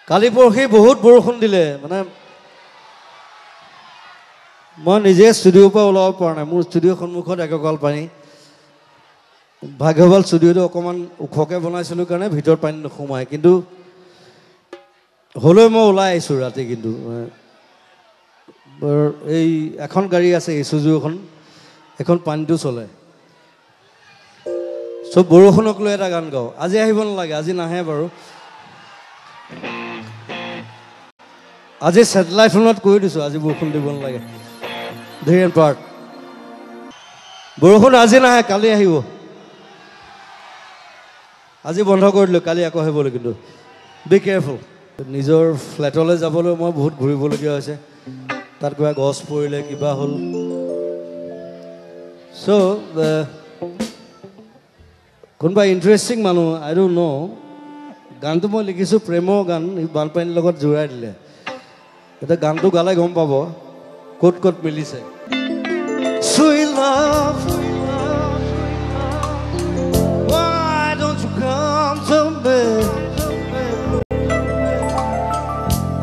কালি পৰহি বহুত বৰষুণ দিলে মানে মই নিজে ষ্টুডিঅ'ৰ পৰা ওলাব পৰা নাই মোৰ ষ্টুডিঅ'ৰ সন্মুখত এককাল পানী ভাগ্যৱাল ষ্টুডিঅ'টো অকণমান ওখকৈ বনাইছিলোঁ কাৰণে ভিতৰত পানী নোসোমায় কিন্তু হ'লেও মই ওলাই আহিছোঁ ৰাতি কিন্তু এই এখন গাড়ী আছে ইছুজু এখন পানীটো চলে চব বৰষুণক লৈ এটা গান গাওঁ আজি আহিব নালাগে আজি নাহে বাৰু আজি ছেটেলাইট ফোনত কৈ দিছোঁ আজি বৰষুণ দিব নালাগে ধীৰেন পাৰ্ট বৰষুণ আজি নাহে কালি আহিব আজি বন্ধ কৰি দিলোঁ কালি আকৌ আহিবলৈ কিন্তু বি কেয়াৰফুল নিজৰ ফ্লেটলৈ যাবলৈ মই বহুত ঘূৰিবলগীয়া হৈছে তাত কিবা গছ পৰিলে কিবা হ'ল চ' কোনোবা ইণ্টাৰেষ্টিং মানুহ আই ডোণ্ট ন' গানটো মই লিখিছোঁ প্ৰেমৰ গান বানপানীৰ লগত জোৰাই দিলে এতিয়া গানটো গালে গম পাব ক'ত ক'ত মিলিছে Sweet love, why don't you come to me?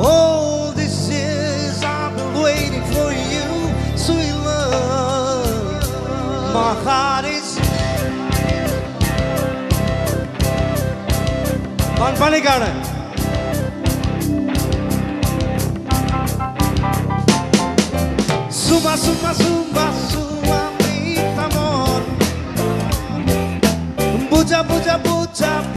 All these years I've been waiting for you, sweet love. My heart is Banpani garden. Suma, suma, suma, suma, mi amor. Buja, buja, buja.